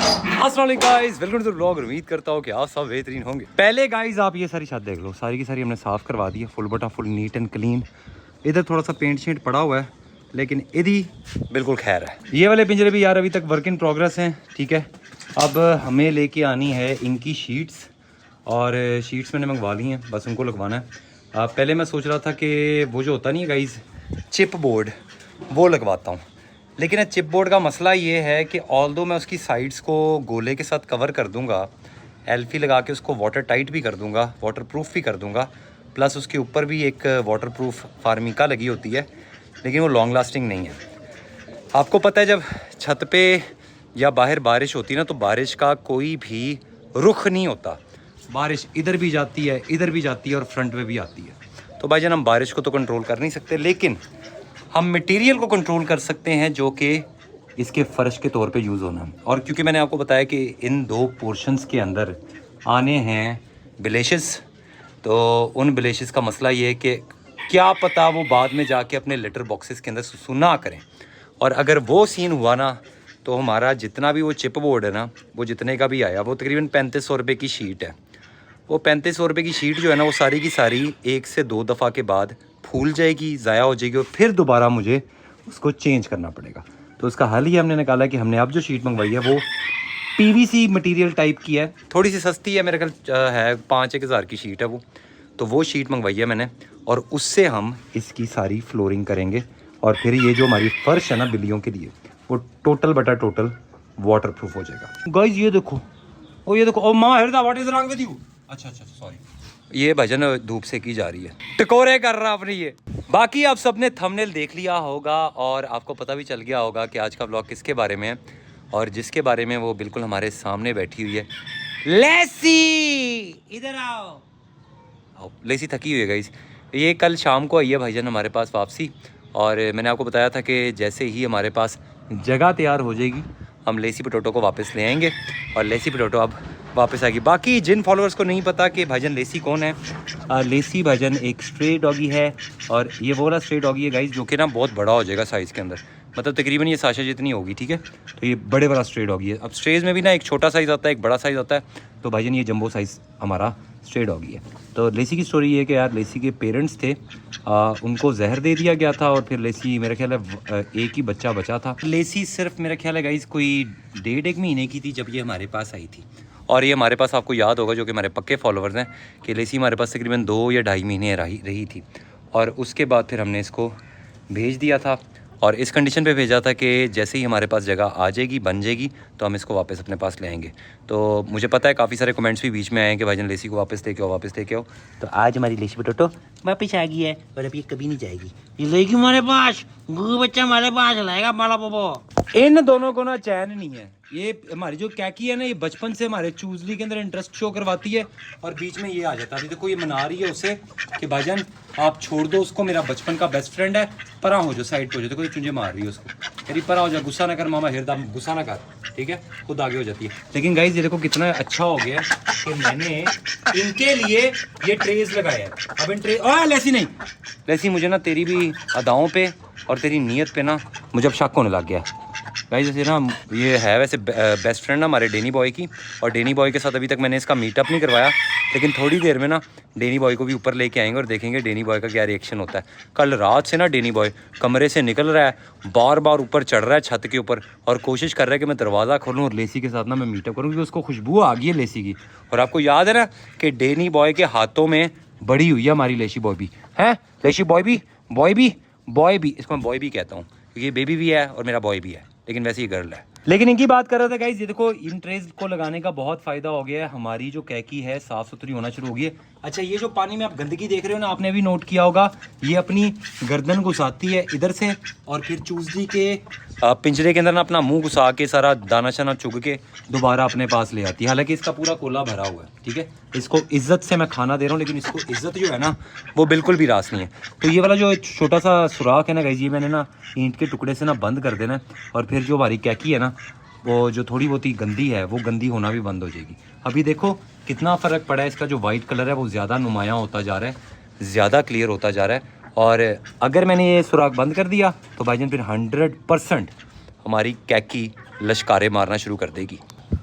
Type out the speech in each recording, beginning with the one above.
अस्सलाम वालेकुम guys, welcome to the vlog. उम्मीद करता हूँ कि आप सब बेहतरीन होंगे। पहले गाइस आप ये सारी छत देख लो, सारी की सारी हमने साफ़ करवा दी है, फुल बटा फुल नीट एंड क्लीन। इधर थोड़ा सा पेंट शेंट पड़ा हुआ है, लेकिन इधर बिल्कुल खैर है। ये वाले पिंजरे भी यार अभी तक वर्क इन प्रोग्रेस हैं, ठीक है। अब हमें लेके आनी है इनकी शीट्स, और शीट्स मैंने मंगवा ली हैं, बस उनको लगवाना है। पहले मैं सोच रहा था कि वो जो होता नहीं है गाइस चिप बोर्ड, वो लगवाता हूँ, लेकिन चिप बोर्ड का मसला ये है कि ऑल्दो मैं उसकी साइड्स को गोले के साथ कवर कर दूंगा, एल्फी लगा के उसको वाटर टाइट भी कर दूंगा, वाटर प्रूफ भी कर दूंगा, प्लस उसके ऊपर भी एक वाटर प्रूफ फार्मिका लगी होती है, लेकिन वो लॉन्ग लास्टिंग नहीं है। आपको पता है जब छत पे या बाहर बारिश होती है ना, तो बारिश का कोई भी रुख नहीं होता, बारिश इधर भी जाती है, इधर भी जाती है और फ्रंट में भी आती है। तो भाईजान हम बारिश को तो कंट्रोल कर नहीं सकते, लेकिन हम मटेरियल को कंट्रोल कर सकते हैं जो कि इसके फ़र्श के तौर पे यूज़ होना है। और क्योंकि मैंने आपको बताया कि इन दो पोर्शंस के अंदर आने हैं ब्लेशेस, तो उन ब्लेशेस का मसला ये है कि क्या पता वो बाद में जाके अपने लेटर बॉक्सेस के अंदर सुसु ना करें, और अगर वो सीन हुआ ना तो हमारा जितना भी वो चिप बोर्ड है ना, वो जितने का भी आया, वो तकरीबन 3500 रुपये की शीट है। वो 3500 रुपये की शीट जो है ना, वो सारी की सारी 1 से 2 दफ़ा के बाद फूल जाएगी, ज़ाया हो जाएगी, और फिर दोबारा मुझे उसको चेंज करना पड़ेगा। तो उसका हल ही हमने निकाला कि हमने अब जो शीट मंगवाई है वो पीवीसी मटेरियल टाइप की है, थोड़ी सी सस्ती है, मेरे ख्याल है 5-1 हज़ार की शीट है वो। तो वो शीट मंगवाई है मैंने, और उससे हम इसकी सारी फ्लोरिंग करेंगे, और फिर ये जो हमारी फर्श है ना बिल्लियों के लिए, वो टोटल बटा टोटल वाटर प्रूफ हो जाएगा। गाइस ये देखो, ओ ये देखो, ओ मामा हेरदा what is wrong with you. अच्छा सॉरी, ये भजन धूप से की जा रही है, टकोरे कर रहा अपनी ये। बाकी आप सबने थंबनेल देख लिया होगा और आपको पता भी चल गया होगा कि आज का व्लॉग किसके बारे में है, और जिसके बारे में वो बिल्कुल हमारे सामने बैठी हुई है, लेसी। इधर आओ, लेसी थकी हुई है गाइस। ये कल शाम को आई है भाईजान हमारे पास वापसी, और मैंने आपको बताया था कि जैसे ही हमारे पास जगह तैयार हो जाएगी हम लेसी पोटैटो को वापस ले आएंगे, और लेसी पोटैटो अब वापस आएगी। बाकी जिन फॉलोअर्स को नहीं पता कि भाईजान लेसी कौन है, लेसी भाईजान एक स्ट्रे डॉगी है, और ये वो वाला स्ट्रे डॉगी है गाइस जो कि ना बहुत बड़ा हो जाएगा साइज़ के अंदर, मतलब तकरीबन ये साशा जितनी होगी, ठीक है। तो ये बड़े बड़ा स्ट्रे डॉगी है। अब स्ट्रेज में भी ना एक छोटा साइज़ आता है, एक बड़ा साइज़ आता है, तो भाईजान ये जंबो साइज़ हमारा स्ट्रे डॉगी है। तो लेसी की स्टोरी ये है कि यार लेसी के पेरेंट्स थे, उनको जहर दे दिया गया था, और फिर लेसी मेरा ख्याल है एक ही बच्चा बचा था। लेसी सिर्फ मेरा ख्याल है गाइस कोई 1.5-1 महीने की थी जब ये हमारे पास आई थी, और ये हमारे पास, आपको याद होगा जो कि हमारे पक्के फॉलोअर्स हैं, कि लेसी हमारे पास तकरीबन 2 या 2.5 महीने रही थी, और उसके बाद फिर हमने इसको भेज दिया था, और इस कंडीशन पे भेजा था कि जैसे ही हमारे पास जगह आ जाएगी, बन जाएगी, तो हम इसको वापस अपने पास ले आएंगे। तो मुझे पता है काफ़ी सारे कमेंट्स भी बीच में आए हैं कि भाईजान लेसी को वापस लेके आओ, वापस लेके आओ। तो आज हमारी लेसी पोटैटो वापस आ गई है, और अब ये कभी नहीं जाएगी, ये लेगी हमारे पास, गुरु बच्चा हमारे पास लाएगा माला पोपो। इन दोनों को ना चैन नहीं है। ये हमारी जो कैकी है ना, ये बचपन से हमारे चूजली के अंदर इंटरेस्ट शो करवाती है, और बीच में ये आ जाता है। अभी देखो ये मना रही है उसे कि भाईजान आप छोड़ दो उसको, मेरा बचपन का बेस्ट फ्रेंड है, परा हो जो, साइड पे हो जाए। देखो ये चुंझे मार रही है उसको, कह परा हो जा, गुस्सा ना कर मामा, हिरदा गुस्सा ना कर, ठीक है, खुद आगे हो जाती है। लेकिन गाइस ये देखो कितना अच्छा हो गया कि मैंने इनके लिए ये ट्रेज लगाए हैं। अब इन ट्रेज, ओह लेसी नहीं, लेसी मुझे ना तेरी भी अदाओं पे और तेरी नीयत पे ना मुझे अब शक होने लग गया गाइस। जैसे ना ये है वैसे बेस्ट फ्रेंड ना हमारे डेनी बॉय की, और डेनी बॉय के साथ अभी तक मैंने इसका मीटअप नहीं करवाया, लेकिन थोड़ी देर में ना डेनी बॉय को भी ऊपर लेके आएंगे और देखेंगे डेनी बॉय का क्या रिएक्शन होता है। कल रात से ना डेनी बॉय कमरे से निकल रहा है, बार बार ऊपर चढ़ रहा है छत के ऊपर, और कोशिश कर रहा है कि मैं दरवाज़ा खोलूँ और लेसी के साथ ना मैं मीटअप करूँ, क्योंकि उसको खुशबू आ गई है लेसी की। और आपको याद है ना कि डेनी बॉय के हाथों में बड़ी हुई है हमारी लेसी बॉय भी है, लेसी बॉय भी, इसको मैं बॉय भी कहता हूँ, क्योंकि ये बेबी भी है और मेरा बॉय भी है, लेकिन वैसे ही गर्ल है। लेकिन इनकी बात कर रहा था गाइस, ये देखो इन ट्रेज को लगाने का बहुत फायदा हो गया है, हमारी जो कैकी है साफ सुथरी होना शुरू हो गई है। अच्छा ये जो पानी में आप गंदगी देख रहे हो ना, आपने भी नोट किया होगा, ये अपनी गर्दन घुसाती है इधर से, और फिर चूजली के पिंजरे के अंदर ना अपना मुंह घुसा के सारा दाना शाना चुग के दोबारा अपने पास ले आती है। हालांकि इसका पूरा कोला भरा हुआ है, ठीक है, इसको इज्जत से मैं खाना दे रहा हूँ, लेकिन इसको इज्जत जो है ना वो बिल्कुल भी रास नहीं है। तो ये वाला जो छोटा सा सुराख है ना गाइस, ये मैंने ना ईंट के टुकड़े से ना बंद कर देना है, और फिर जो हमारी कैकी है ना, वो जो थोड़ी बहुत ही गंदी है, वो गंदी होना भी बंद हो जाएगी। अभी देखो कितना फ़र्क पड़ा है, इसका जो वाइट कलर है वो ज़्यादा नुमायाँ होता जा रहा है, ज़्यादा क्लियर होता जा रहा है। और अगर मैंने ये सुराख बंद कर दिया तो भाईजान फिर 100% हमारी कैकी लश्कारे मारना शुरू कर देगी।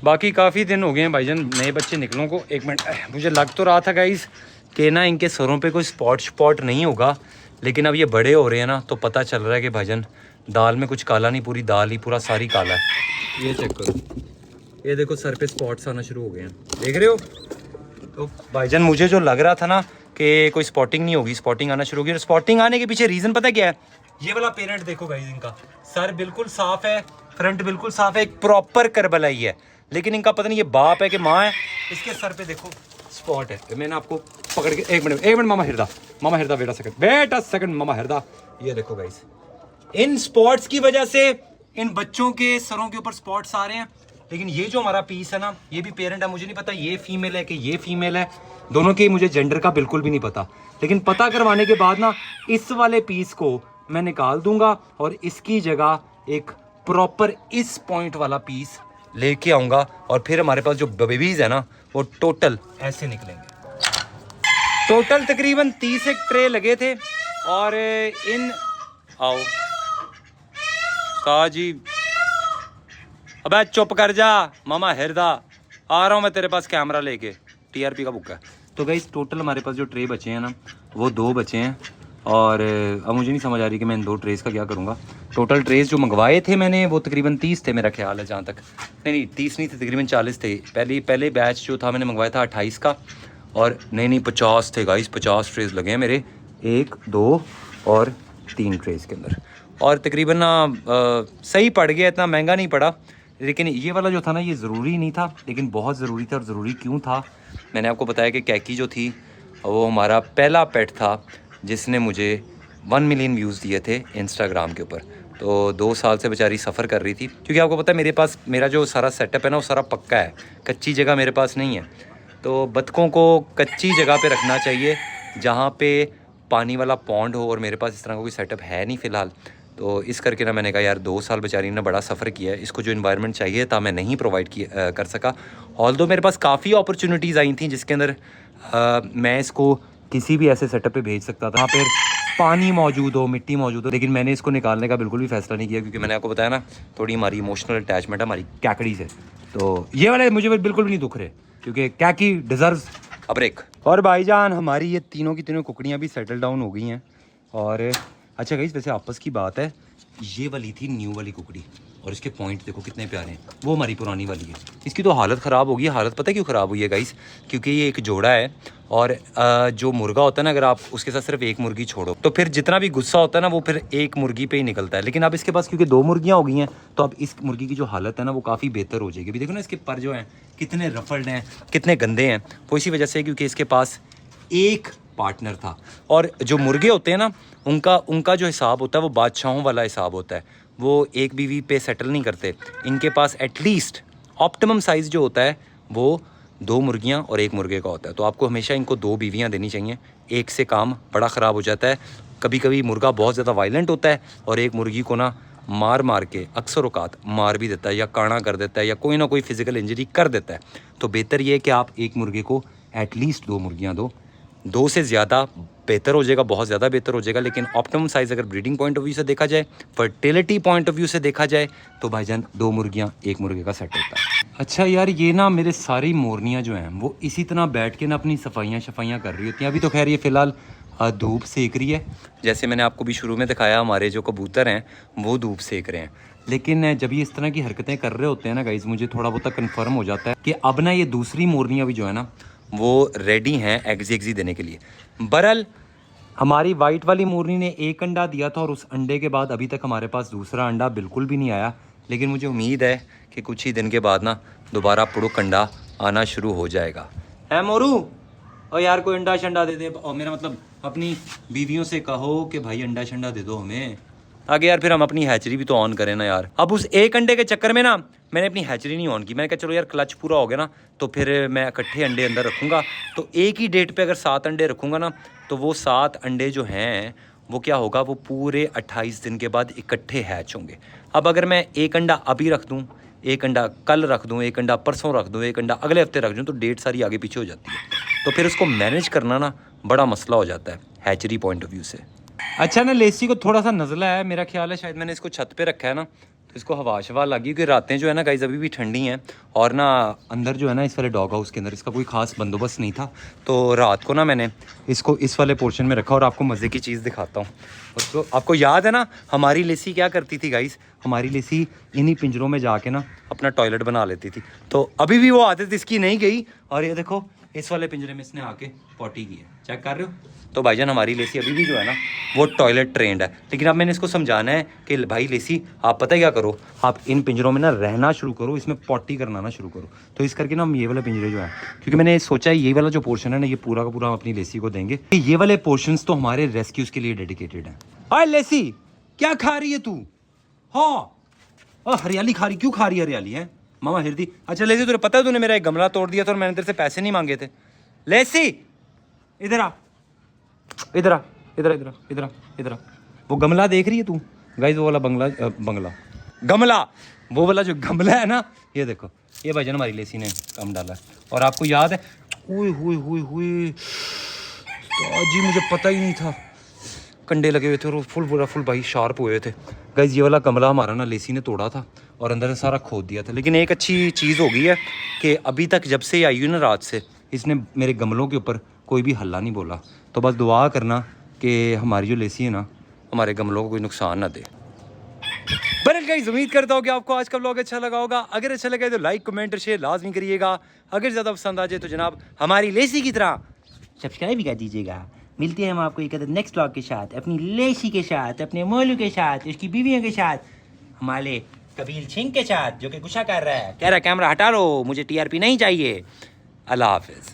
बाकी काफ़ी दिन हो गए हैं भाईजान नए बच्चे निकलों को। एक मिनट, मुझे लग तो रहा था गाइस कि ना इनके सरों पे कोई स्पॉट नहीं होगा, लेकिन अब ये बड़े हो रहे हैं ना तो पता चल रहा है कि भाईजान दाल में कुछ काला नहीं, पूरी दाल ही पूरा सारी काला है। ये चेक करो, ये देखो सर पे स्पॉट्स आना शुरू हो गए हैं, देख रहे हो। तो भाईजान मुझे जो लग रहा था ना कि कोई स्पॉटिंग नहीं होगी, स्पॉटिंग आना शुरू होगी। और स्पॉटिंग आने के पीछे रीज़न पता क्या है? ये वाला पेरेंट देखो गाइस, इनका सर बिल्कुल साफ है, फ्रंट बिल्कुल साफ है, एक प्रॉपर करबलाई है। लेकिन इनका पता नहीं ये बाप है कि माँ है, इसके सर पे देखो स्पॉट है। मैंने आपको पकड़ के एक मिनट मामा हिरदा बेटा सेकंड मामा हिरदा, ये देखो गाइस, इन स्पॉट्स की वजह से इन बच्चों के सरों के ऊपर स्पॉट्स आ रहे हैं। लेकिन ये जो हमारा पीस है ना, ये भी पेरेंट है, मुझे नहीं पता ये फीमेल है कि ये फीमेल है, दोनों के मुझे जेंडर का बिल्कुल भी नहीं पता। लेकिन पता करवाने के बाद ना इस वाले पीस को मैं निकाल दूंगा और इसकी जगह एक प्रॉपर इस पॉइंट वाला पीस लेके आऊंगा, और फिर हमारे पास जो बेबीज है ना वो टोटल ऐसे निकलेंगे। टोटल तकरीबन 30 एक ट्रे लगे थे। और इन आओ ताजी, अबे चुप कर जा मामा हिरदा, आ रहा हूँ मैं तेरे पास कैमरा लेके, टीआरपी का बुक है। तो गाइस टोटल हमारे पास जो ट्रे बचे हैं ना वो 2 बचे हैं। और अब मुझे नहीं समझ आ रही कि मैं इन 2 ट्रेस का क्या करूँगा। टोटल ट्रेस जो मंगवाए थे मैंने वो तकरीबन 30 थे मेरा ख्याल है, जहाँ तक नहीं 30 नहीं थे, तकरीबन 40 थे। पहले बैच जो था मैंने मंगवाया था 28 का, और नहीं 50 थे गाइस, 50 ट्रेस लगे हैं मेरे, 1 2 और 3 ट्रेस के अंदर। और तकरीबन ना सही पड़ गया, इतना महंगा नहीं पड़ा। लेकिन ये वाला जो था ना ये ज़रूरी नहीं था, लेकिन बहुत ज़रूरी था। और ज़रूरी क्यों था? मैंने आपको बताया कि कैकी जो थी वो हमारा पहला पेट था जिसने मुझे 1 मिलियन व्यूज़ दिए थे इंस्टाग्राम के ऊपर। तो 2 साल से बेचारी सफ़र कर रही थी, क्योंकि आपको पता है मेरे पास मेरा जो सारा सेटअप है ना वो सारा पक्का है, कच्ची जगह मेरे पास नहीं है। तो बतखों को कच्ची जगह पे रखना चाहिए जहाँ पे पानी वाला पॉन्ड हो, और मेरे पास इस तरह का कोई सेटअप है नहीं फ़िलहाल। तो इस करके ना मैंने कहा यार 2 साल बेचारी ने बड़ा सफ़र किया है, इसको जो इन्वायरमेंट चाहिए था मैं नहीं प्रोवाइड कर सका। ऑल्दो मेरे पास काफ़ी अपॉर्चुनिटीज़ आई थी जिसके अंदर मैं इसको किसी भी ऐसे सेटअप पे भेज सकता था, फिर पानी मौजूद हो, मिट्टी मौजूद हो। लेकिन मैंने इसको निकालने का बिल्कुल भी फैसला नहीं किया, क्योंकि मैंने आपको बताया ना थोड़ी हमारी इमोशनल अटैचमेंट है हमारी कैकड़ी से। तो ये वाले मुझे बिल्कुल भी नहीं दुख रहे, क्योंकि कैकी डिज़र्व्स अ ब्रेक। और भाईजान हमारी ये तीनों की तीनों कुकड़ियाँ भी सेटल डाउन हो गई हैं। और अच्छा गाइस, वैसे आपस की बात है, ये वाली थी न्यू वाली कुकड़ी, और इसके पॉइंट देखो कितने प्यारे हैं। वो हमारी पुरानी वाली है, इसकी तो हालत ख़राब होगी। हालत पता है क्यों ख़राब हुई है गाइस? क्योंकि ये एक जोड़ा है, और जो मुर्गा होता है ना, अगर आप उसके साथ सिर्फ एक मुर्गी छोड़ो तो फिर जितना भी गुस्सा होता है ना वो फिर एक मुर्गी पे ही निकलता है। लेकिन अब इसके पास क्योंकि 2 मुर्गियाँ हो गई हैं, तो अब इस मुर्गी की जो हालत है ना वो काफ़ी बेहतर हो जाएगी। अभी देखो ना इसके पर जो हैं कितने रफल्ड हैं, कितने गंदे हैं। वो इसी वजह से क्योंकि इसके पास एक पार्टनर था। और जो मुर्गे होते हैं ना उनका जो हिसाब होता है वो बादशाहों वाला हिसाब होता है, वो एक बीवी पे सेटल नहीं करते। इनके पास एटलीस्ट ऑप्टिमम साइज़ जो होता है वो 2 मुर्गियाँ और 1 मुर्गे का होता है। तो आपको हमेशा इनको 2 बीवियाँ देनी चाहिए, एक से काम बड़ा ख़राब हो जाता है। कभी कभी मुर्गा बहुत ज़्यादा वायलेंट होता है और एक मुर्गी को ना मार के अक्सर औकात मार भी देता है, या काना कर देता है, या कोई ना कोई फिज़िकल इंजरी कर देता है। तो बेहतर ये है कि आप एक मुर्गे को एटलीस्ट 2 मुर्गियाँ दो। 2 से ज़्यादा बेहतर हो जाएगा, बहुत ज़्यादा बेहतर हो जाएगा। लेकिन ऑप्टिमम साइज़ अगर ब्रीडिंग पॉइंट ऑफ व्यू से देखा जाए, फर्टिलिटी पॉइंट ऑफ व्यू से देखा जाए, तो भाईजान 2 मुर्गियाँ 1 मुर्गे का सेट होता है। अच्छा यार, ये ना मेरे सारी मोरनियाँ जो हैं वो इसी तरह बैठ के ना अपनी सफाइयाँ कर रही होती हैं। अभी तो खैर ये फ़िलहाल धूप सेक रही है, जैसे मैंने आपको भी शुरू में दिखाया हमारे जो कबूतर हैं वो धूप सेक रहे हैं। लेकिन जब ये इस तरह की हरकतें कर रहे होते हैं ना गाइज़, मुझे थोड़ा बहुत कन्फर्म हो जाता है कि अब ना ये दूसरी मोरनियाँ भी जो है ना वो रेडी हैं एग्जी देने के लिए। बहरहाल हमारी वाइट वाली मोरनी ने 1 अंडा दिया था, और उस अंडे के बाद अभी तक हमारे पास दूसरा अंडा बिल्कुल भी नहीं आया। लेकिन मुझे उम्मीद है कि कुछ ही दिन के बाद ना दोबारा पुड़ुक अंडा आना शुरू हो जाएगा। है मोरू? और यार कोई अंडा शंडा दे दे, और मेरा मतलब अपनी बीवियों से कहो कि भाई अंडा शंडा दे दो हमें, आगे यार फिर हम अपनी हैचरी भी तो ऑन करें ना यार। अब उस 1 अंडे के चक्कर में ना मैंने अपनी हैचरी नहीं ऑन की। मैंने कहा चलो यार क्लच पूरा हो गया ना तो फिर मैं इकट्ठे अंडे अंदर रखूँगा। तो एक ही डेट पे अगर 7 अंडे रखूँगा ना तो वो 7 अंडे जो हैं वो क्या होगा, वो पूरे 28 दिन के बाद इकट्ठे हैच होंगे। अब अगर मैं 1 अंडा अभी रख दूँ, 1 अंडा कल रख दूँ, 1 अंडा परसों रख दूँ, 1 अंडा अगले हफ्ते रख दूँ, तो डेट सारी आगे पीछे हो जाती है। तो फिर उसको मैनेज करना ना बड़ा मसला हो जाता है हैचरी पॉइंट ऑफ व्यू से। अच्छा ना, लेसी को थोड़ा सा नज़ला है, मेरा ख्याल है शायद मैंने इसको छत पे रखा है ना, तो इसको हवा शवा लगी, क्योंकि रातें जो है ना गाइस अभी भी ठंडी हैं, और ना अंदर जो है ना इस वाले डॉग हाउस के अंदर इसका कोई खास बंदोबस्त नहीं था, तो रात को ना मैंने इसको इस वाले पोर्शन में रखा। और आपको मज़े की चीज़ दिखाता हूँ। उसको आपको याद है ना हमारी लेसी क्या करती थी गाइस, हमारी लेसी इन्हीं पिंजरों में जाके ना अपना टॉयलेट बना लेती थी। तो अभी भी वो आदत इसकी नहीं गई, और ये देखो इस वाले पिंजरे में इसने आके पॉटी की है, चेक कर रहे हो। तो भाईजान हमारी लेसी अभी भी जो है ना वो टॉयलेट ट्रेंड है। लेकिन अब मैंने इसको समझाना है कि भाई लेसी आप पता क्या करो, आप इन पिंजरों में ना रहना शुरू करो, इसमें पॉटी करना ना शुरू करो। तो इस करके ना हम ये वाले पिंजरे जो है, क्योंकि मैंने सोचा है ये वाला जो पोर्शन है ना ये पूरा का पूरा हम अपनी लेसी को देंगे। ये वाले पोर्शंस तो हमारे रेस्क्यूज के लिए डेडिकेटेड हैं। हाय लेसी, क्या खा रही है तू? हाँ हरियाली खा रही, क्यों खा रही है हरियाली है मामा हिरदी? अच्छा लेसी तुझे पता है तूने मेरा एक गमला तोड़ दिया था और मैंने तेरे से पैसे नहीं मांगे थे। लेसी इधर आ, इधर आ, इधर इधर इधर इधर। वो गमला देख रही है तू गाइस, वो वाला गमला, वो वाला जो गमला है ना, ये देखो ये भाईजान हमारी लेसी ने कम डाला है। और आपको याद है, हुई जी मुझे पता ही नहीं था, कंडे लगे हुए थे और फुल भाई शार्प हुए थे गाइस। ये वाला गमला हमारा ना लेसी ने तोड़ा था और अंदर से सारा खोद दिया था। लेकिन एक अच्छी चीज़ हो गई है कि अभी तक जब से आई हुई ना रात से, इसने मेरे गमलों के ऊपर कोई भी हल्ला नहीं बोला। तो बस दुआ करना कि हमारी जो लेसी है ना हमारे गमलों को कोई नुकसान ना दे। बहरहाल गाइस उम्मीद करता हूँ कि आपको आज का व्लॉग अच्छा लगा होगा। अगर अच्छा लगा तो लाइक कमेंट और शेयर लाजमी करिएगा। अगर ज़्यादा पसंद आ जाए तो जनाब हमारी लेसी की तरह सब्सक्राइब भी कर दीजिएगा। मिलते हैं हम आपको एक नेक्स्ट व्लॉग के साथ, अपनी लेसी के साथ, अपने मोलू के साथ, उसकी बीवियों के साथ, हमारे कबील सिंह के साथ जो कि गुस्सा कर रहा है, कह रहा है कैमरा हटा लो, मुझे टीआरपी नहीं चाहिए। अल्लाह हाफिज़।